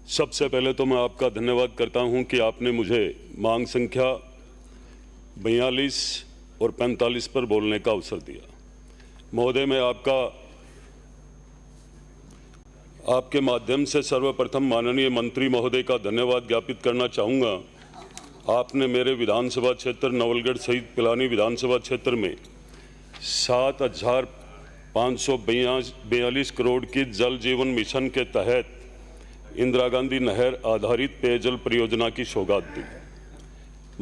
सबसे पहले तो मैं आपका धन्यवाद करता हूं कि आपने मुझे मांग संख्या 42 और 45 पर बोलने का अवसर दिया। महोदय, मैं आपके माध्यम से सर्वप्रथम माननीय मंत्री महोदय का धन्यवाद ज्ञापित करना चाहूँगा। आपने मेरे विधानसभा क्षेत्र नवलगढ़ सहित पिलानी विधानसभा क्षेत्र में 7,542 करोड़ की जल जीवन मिशन के तहत इंदिरा गांधी नहर आधारित पेयजल परियोजना की सौगात दी।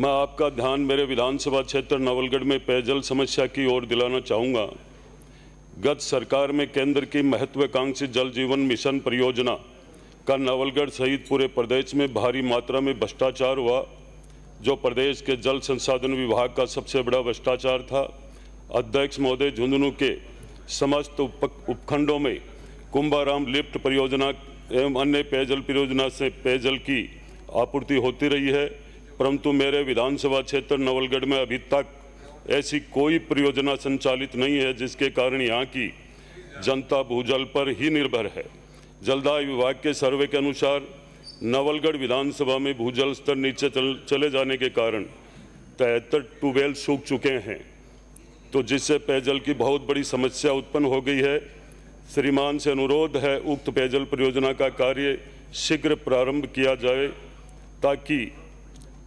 मैं आपका ध्यान मेरे विधानसभा क्षेत्र नवलगढ़ में पेयजल समस्या की ओर दिलाना चाहूँगा। गत सरकार में केंद्र की महत्वाकांक्षी जल जीवन मिशन परियोजना का नवलगढ़ सहित पूरे प्रदेश में भारी मात्रा में भ्रष्टाचार हुआ, जो प्रदेश के जल संसाधन विभाग का सबसे बड़ा भ्रष्टाचार था। अध्यक्ष महोदय, झुंझुनू के समस्त उपखंडों में कुंभाराम लिफ्ट परियोजना एवं अन्य पेयजल परियोजना से पेयजल की आपूर्ति होती रही है, परंतु मेरे विधानसभा क्षेत्र नवलगढ़ में अभी तक ऐसी कोई परियोजना संचालित नहीं है, जिसके कारण यहाँ की जनता भूजल पर ही निर्भर है। जलदाय विभाग के सर्वे के अनुसार नवलगढ़ विधानसभा में भूजल स्तर नीचे चले जाने के कारण 73 ट्यूबवेल सूख चुके हैं, तो जिससे पेयजल की बहुत बड़ी समस्या उत्पन्न हो गई है। श्रीमान से अनुरोध है उक्त पेयजल परियोजना का कार्य शीघ्र प्रारंभ किया जाए, ताकि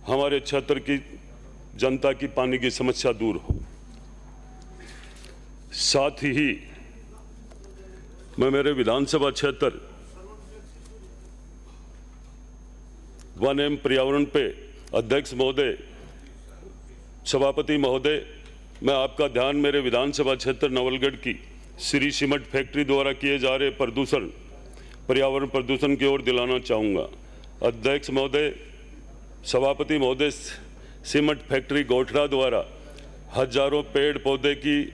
हमारे क्षेत्र की जनता की पानी की समस्या दूर हो। साथ ही मैं मेरे विधानसभा क्षेत्र वन एवं पर्यावरण पे अध्यक्ष महोदय, सभापति महोदय, मैं आपका ध्यान मेरे विधानसभा क्षेत्र नवलगढ़ की श्री सीमेंट फैक्ट्री द्वारा किए जा रहे पर्यावरण प्रदूषण की ओर दिलाना चाहूँगा। अध्यक्ष महोदय, सभापति महोदय, सीमेंट फैक्ट्री गोठरा द्वारा हजारों पेड़ पौधे की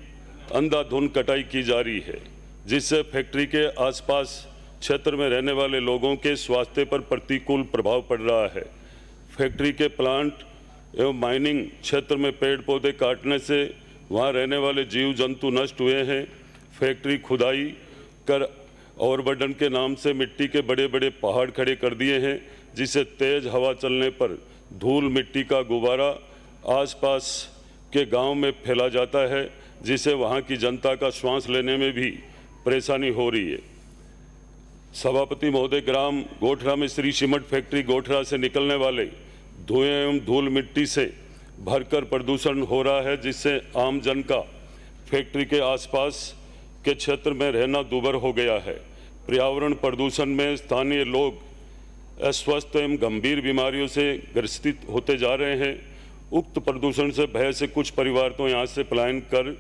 अंधाधुंध कटाई की जा रही है, जिससे फैक्ट्री के आसपास क्षेत्र में रहने वाले लोगों के स्वास्थ्य पर प्रतिकूल प्रभाव पड़ रहा है। फैक्ट्री के प्लांट एवं माइनिंग क्षेत्र में पेड़ पौधे काटने से वहां रहने वाले जीव जंतु नष्ट हुए हैं। फैक्ट्री खुदाई कर ओवरबर्डन के नाम से मिट्टी के बड़े बड़े पहाड़ खड़े कर दिए हैं, जिससे तेज हवा चलने पर धूल मिट्टी का गुब्बारा आसपास के गांव में फैला जाता है, जिससे वहां की जनता का श्वास लेने में भी परेशानी हो रही है। सभापति महोदय, ग्राम गोठरा में श्री सीमेंट फैक्ट्री गोठरा से निकलने वाले धुएं एवं धूल मिट्टी से भरकर प्रदूषण हो रहा है, जिससे आम जन का फैक्ट्री के आसपास के क्षेत्र में रहना दूभर हो गया है। पर्यावरण प्रदूषण में स्थानीय लोग अस्वस्थ एवं गंभीर बीमारियों से ग्रसित होते जा रहे हैं। उक्त प्रदूषण से भय से कुछ परिवार तो यहाँ से पलायन कर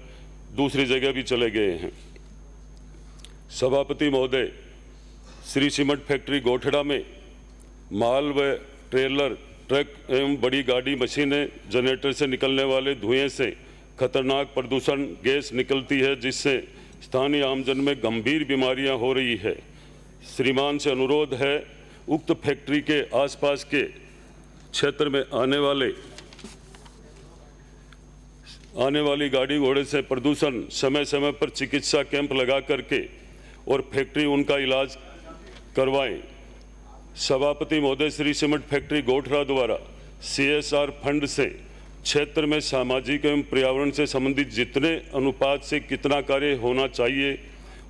दूसरी जगह भी चले गए हैं। सभापति महोदय, श्री सीमेंट फैक्ट्री गोठड़ा में माल व ट्रेलर, ट्रक एवं बड़ी गाड़ी, मशीनें, जनरेटर से निकलने वाले धुएं से खतरनाक प्रदूषण गैस निकलती है, जिससे स्थानीय आमजन में गंभीर बीमारियां हो रही है। श्रीमान से अनुरोध है उक्त फैक्ट्री के आसपास के क्षेत्र में आने वाली गाड़ी घोड़े से प्रदूषण समय समय पर चिकित्सा कैंप लगा करके और फैक्ट्री उनका इलाज करवाएं। सभापति महोदय, श्री सीमेंट फैक्ट्री गोठरा द्वारा CSR फंड से क्षेत्र में सामाजिक एवं पर्यावरण से संबंधित जितने अनुपात से कितना कार्य होना चाहिए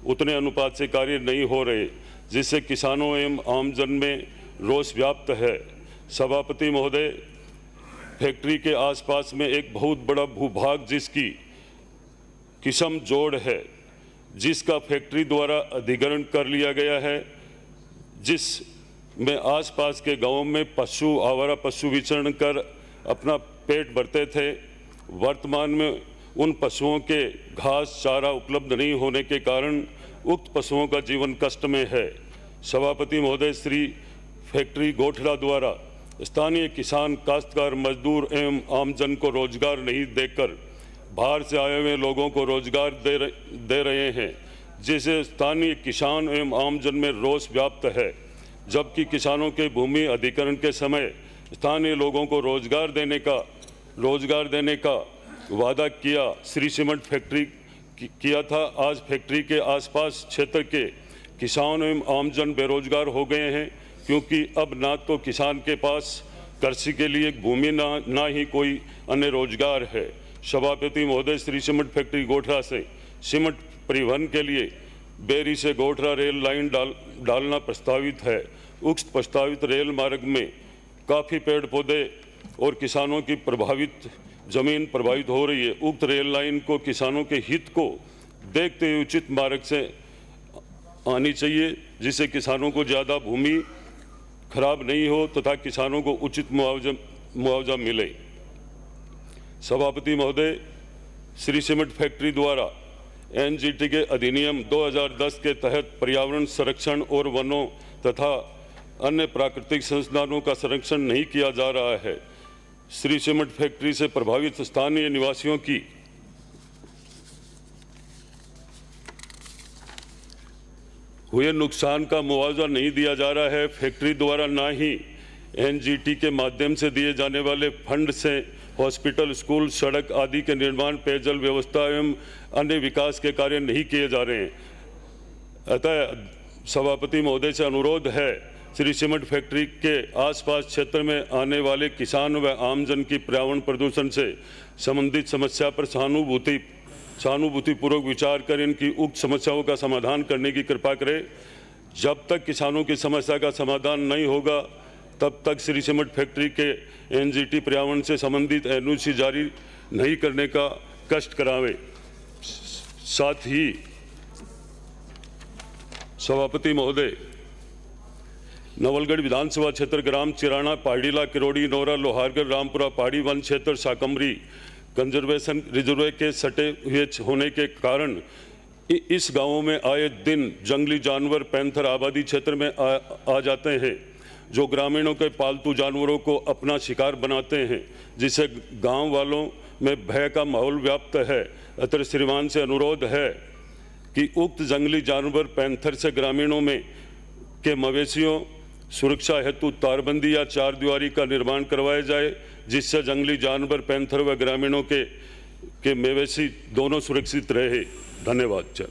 उतने अनुपात से कार्य नहीं हो रहे, जिससे किसानों एवं आमजन में रोष व्याप्त है। सभापति महोदय, फैक्ट्री के आसपास में एक बहुत बड़ा भूभाग जिसकी किस्म जोड़ है, जिसका फैक्ट्री द्वारा अधिग्रहण कर लिया गया है, जिसमें आसपास के गांवों में आवारा पशु विचरण कर अपना पेट भरते थे। वर्तमान में उन पशुओं के घास चारा उपलब्ध नहीं होने के कारण उक्त पशुओं का जीवन कष्ट में है। सभापति महोदय, श्री फैक्ट्री गोठड़ा द्वारा स्थानीय किसान, काश्तकार, मजदूर एवं आमजन को रोजगार नहीं देकर बाहर से आए हुए लोगों को रोजगार दे रहे हैं, जिससे स्थानीय किसान एवं आमजन में रोष व्याप्त है। जबकि किसानों के भूमि अधिग्रहण के समय स्थानीय लोगों को रोजगार देने का वादा किया श्री सीमेंट फैक्ट्री किया था। आज फैक्ट्री के आसपास क्षेत्र के किसान एवं आमजन बेरोजगार हो गए हैं, क्योंकि अब ना तो किसान के पास कृषि के लिए भूमि ना ही कोई अन्य रोजगार है। सभापति महोदय, श्री सीमेंट फैक्ट्री गोठरा से सीमेंट परिवहन के लिए बेरी से गोठरा रेल लाइन डालना प्रस्तावित है। उक्त प्रस्तावित रेल मार्ग में काफ़ी पेड़ पौधे और किसानों की प्रभावित जमीन प्रभावित हो रही है। उक्त रेल लाइन को किसानों के हित को देखते हुए उचित मार्ग से आनी चाहिए, जिससे किसानों को ज़्यादा भूमि खराब नहीं हो तथा किसानों को उचित मुआवजा मिले। सभापति महोदय, श्री सीमेंट फैक्ट्री द्वारा एनजीटी के अधिनियम 2010 के तहत पर्यावरण संरक्षण और वनों तथा अन्य प्राकृतिक संसाधनों का संरक्षण नहीं किया जा रहा है। श्री सीमेंट फैक्ट्री से प्रभावित स्थानीय निवासियों की हुए नुकसान का मुआवजा नहीं दिया जा रहा है। फैक्ट्री द्वारा ना ही एनजीटी के माध्यम से दिए जाने वाले फंड से हॉस्पिटल, स्कूल, सड़क आदि के निर्माण, पेयजल व्यवस्था एवं अन्य विकास के कार्य नहीं किए जा रहे हैं। अतः सभापति महोदय से अनुरोध है, श्री सीमेंट फैक्ट्री के आसपास क्षेत्र में आने वाले किसान व आमजन की पर्यावरण प्रदूषण से संबंधित समस्या पर सहानुभूतिपूर्वक विचार कर इनकी उक्त समस्याओं का समाधान करने की कृपा करें। जब तक किसानों की समस्या का समाधान नहीं होगा तब तक श्री सीमेंट फैक्ट्री के एनजीटी पर्यावरण से संबंधित एनओसी जारी नहीं करने का कष्ट करावे। साथ ही सभापति महोदय, नवलगढ़ विधानसभा क्षेत्र ग्राम चिराना, पहाड़ीला, किरोड़ी, नौरा, लोहारगढ़, रामपुरा पहाड़ी वन क्षेत्र शाकंभरी कंजर्वेशन रिजर्व के सटे हुए होने के कारण इस गांवों में आए दिन जंगली जानवर पैंथर आबादी क्षेत्र में आ जाते हैं, जो ग्रामीणों के पालतू जानवरों को अपना शिकार बनाते हैं, जिससे गांव वालों में भय का माहौल व्याप्त है। अतः श्रीमान से अनुरोध है कि उक्त जंगली जानवर पैंथर से ग्रामीणों में के मवेशियों सुरक्षा हेतु तारबंदी या चार दीवारी का निर्माण करवाया जाए, जिससे जंगली जानवर, पैंथर व ग्रामीणों के मवेशी दोनों सुरक्षित रहे। धन्यवाद। चल